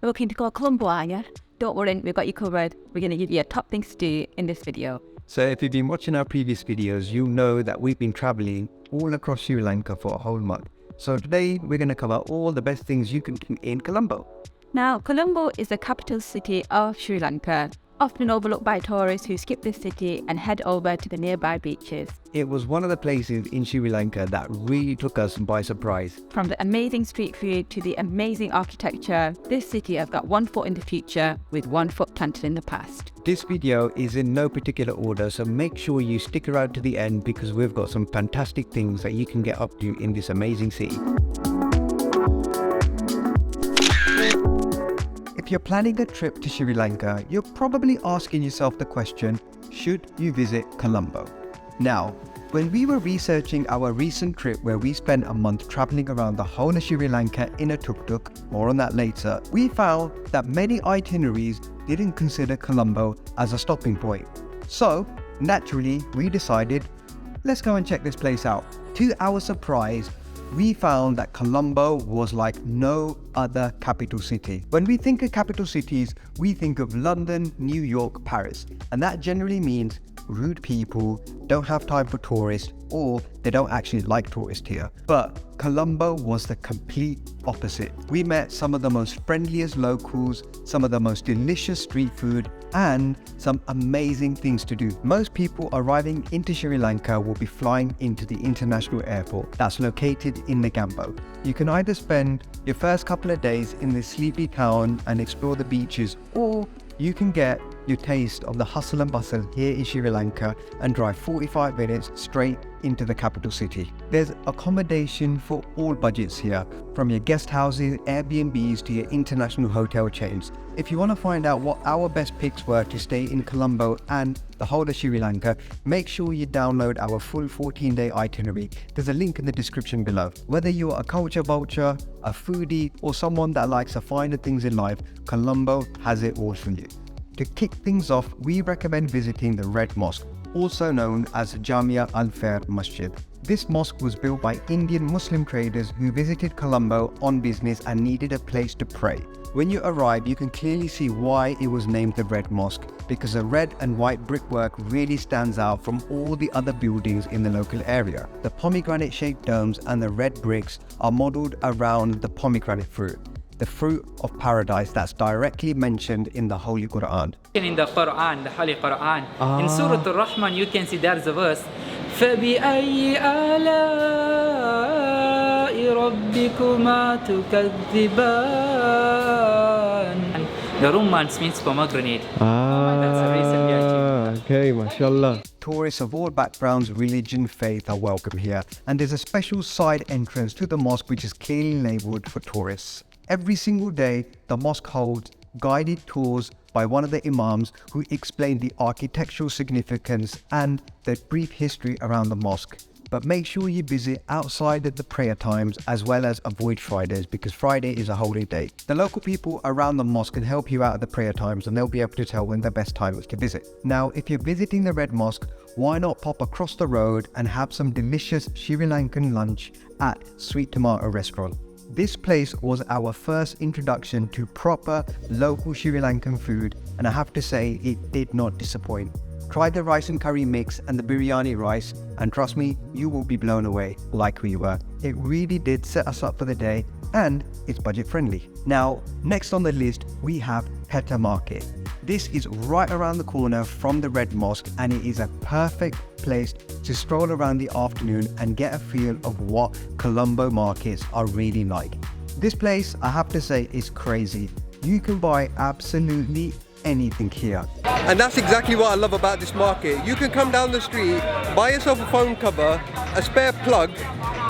You're looking to go to Colombo, are you? Don't worry, we've got you covered. We're going to give you a top things to do in this video. So if you've been watching our previous videos, you know that we've been traveling all across Sri Lanka for a whole month. So today we're going to cover all the best things you can do in Colombo. Now, Colombo is the capital city of Sri Lanka, often overlooked by tourists who skip this city and head over to the nearby beaches. It was one of the places in Sri Lanka that really took us by surprise. From the amazing street food to the amazing architecture, this city has got one foot in the future with one foot planted in the past. This video is in no particular order, so make sure you stick around to the end because we've got some fantastic things that you can get up to in this amazing city. If you're planning a trip to Sri Lanka, you're probably asking yourself the question, should you visit Colombo? Now, when we were researching our recent trip where we spent a month traveling around the whole of Sri Lanka in a tuk-tuk, more on that later, we found that many itineraries didn't consider Colombo as a stopping point. So, naturally, we decided, let's go and check this place out. To our surprise, we found that Colombo was like no other capital city. When we think of capital cities, we think of London, New York, Paris, and that generally means rude people, don't have time for tourists, or they don't actually like tourists here. But Colombo was the complete opposite. We met some of the most friendliest locals, some of the most delicious street food, and some amazing things to do. Most people arriving into Sri Lanka will be flying into the international airport that's located in Colombo. You can either spend your first couple of days in this sleepy town and explore the beaches, or you can get your taste of the hustle and bustle here in Sri Lanka and drive 45 minutes straight into the capital city. There's accommodation for all budgets here, from your guest houses, Airbnbs to your international hotel chains. If you want to find out what our best picks were to stay in Colombo and the whole of Sri Lanka, make sure you download our full 14-day itinerary. There's a link in the description below. Whether you're a culture vulture, a foodie, or someone that likes the finer things in life, Colombo has it all for you. To kick things off, we recommend visiting the Red Mosque, also known as Jamia Al-Khair Masjid. This mosque was built by Indian Muslim traders who visited Colombo on business and needed a place to pray. When you arrive, you can clearly see why it was named the Red Mosque, because the red and white brickwork really stands out from all the other buildings in the local area. The pomegranate-shaped domes and the red bricks are modelled around the pomegranate fruit, the fruit of paradise that's directly mentioned in the Holy Quran. In the Quran, the Holy Quran, in Surah Al-Rahman, you can see there's a verse, فَبِأَيِّ آلَاءِ رَبِّكُمَا تُكَذِّبَانِ. The romance means pomegranate. That's the reason we achieved. Okay, mashallah. Tourists of all backgrounds, religion, faith are welcome here, and there's a special side entrance to the mosque which is clearly labelled for tourists. Every single day, the mosque holds guided tours by one of the imams who explain the architectural significance and the brief history around the mosque. But make sure you visit outside of the prayer times as well as avoid Fridays, because Friday is a holy day. The local people around the mosque can help you out at the prayer times and they'll be able to tell when the best time is to visit. Now, if you're visiting the Red Mosque, why not pop across the road and have some delicious Sri Lankan lunch at Sweet Tomato Restaurant. This place was our first introduction to proper local Sri Lankan food, and I have to say it did not disappoint. Try the rice and curry mix and the biryani rice, and trust me, you will be blown away like we were. It really did set us up for the day, and it's budget friendly. Now, next on the list, we have Pettah Market. This is right around the corner from the Red Mosque, and it is a perfect place to stroll around the afternoon and get a feel of what Colombo markets are really like. This place, I have to say, is crazy. You can buy absolutely anything here. And that's exactly what I love about this market. You can come down the street, buy yourself a phone cover, a spare plug,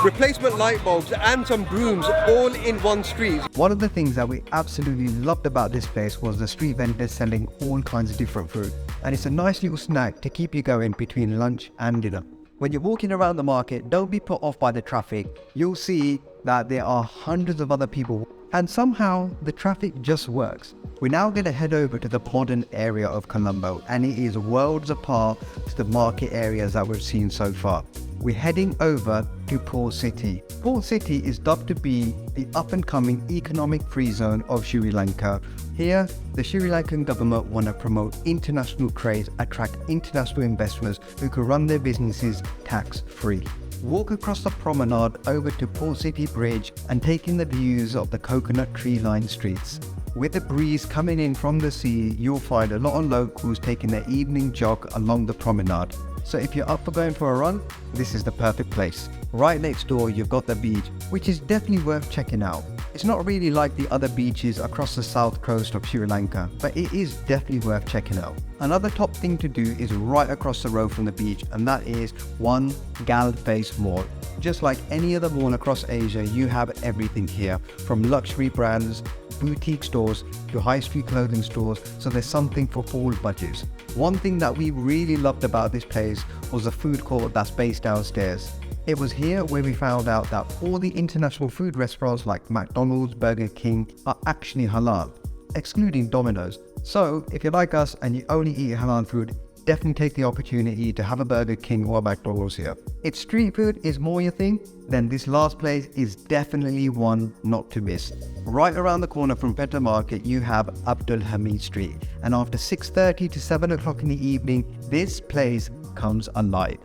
replacement light bulbs and some brooms all in one street. One of the things that we absolutely loved about this place was the street vendors selling all kinds of different fruit. And it's a nice little snack to keep you going between lunch and dinner. When you're walking around the market, don't be put off by the traffic. You'll see that there are hundreds of other people And somehow the traffic just works. We're now going to head over to the modern area of Colombo, and it is worlds apart to the market areas that we've seen so far. We're heading over to Port City. Port City is dubbed to be the up-and-coming economic free zone of Sri Lanka. Here, the Sri Lankan government want to promote international trade, attract international investors who can run their businesses tax-free. Walk across the promenade over to Port City Bridge and take in the views of the coconut tree-lined streets. With the breeze coming in from the sea, you'll find a lot of locals taking their evening jog along the promenade. So if you're up for going for a run, this is the perfect place. Right next door, you've got the beach, which is definitely worth checking out. It's not really like the other beaches across the south coast of Sri Lanka, but it is definitely worth checking out. Another top thing to do is right across the road from the beach, and that is one Galle Mall. Just like any other mall across Asia, you have everything here, from luxury brands, boutique stores to high street clothing stores, so there's something for all budgets. One thing that we really loved about this place was the food court that's based downstairs. It was here where we found out that all the international food restaurants like McDonald's, Burger King are actually halal, excluding Domino's. So if you're like us and you only eat halal food, definitely take the opportunity to have a Burger King or a McDonald's here. If street food is more your thing, then this last place is definitely one not to miss. Right around the corner from Pettah Market, you have Abdul Hameed Street. And after 6:30 to 7 o'clock in the evening, this place comes alive.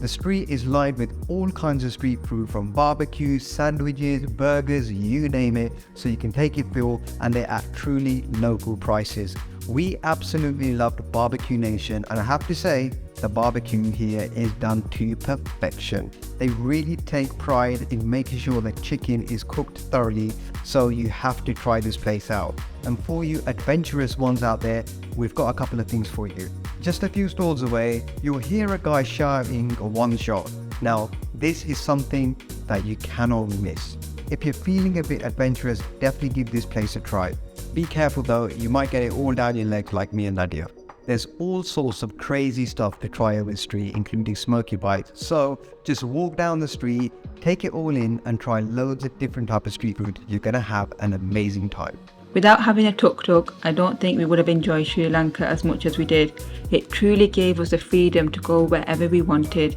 The street is lined with all kinds of street food, from barbecues, sandwiches, burgers, you name it, so you can take your fill, and they're at truly local prices. We absolutely loved Barbecue Nation, and I have to say, the barbecue here is done to perfection. They really take pride in making sure the chicken is cooked thoroughly, so you have to try this place out. And for you adventurous ones out there, we've got a couple of things for you. Just a few stalls away, you'll hear a guy shouting a one shot. Now, this is something that you cannot miss. If you're feeling a bit adventurous, definitely give this place a try. Be careful though, you might get it all down your legs like me and Nadia. There's all sorts of crazy stuff to try over the street, including smoky bites. So just walk down the street, take it all in, and try loads of different types of street food. You're gonna have an amazing time. Without having a tuk-tuk, I don't think we would have enjoyed Sri Lanka as much as we did. It truly gave us the freedom to go wherever we wanted.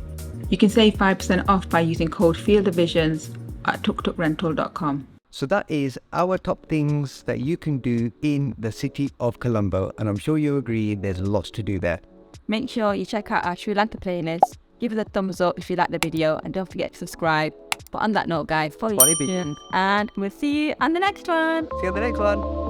You can save 5% off by using code FieldOfVisions at tuktukrental.com. So that is our top things that you can do in the city of Colombo, and I'm sure you agree there's lots to do there. Make sure you check out our Sri Lanka playlist, give us a thumbs up if you like the video, and don't forget to subscribe. But on that note, guys, follow your vision, and we'll see you on the next one. See you on the next one.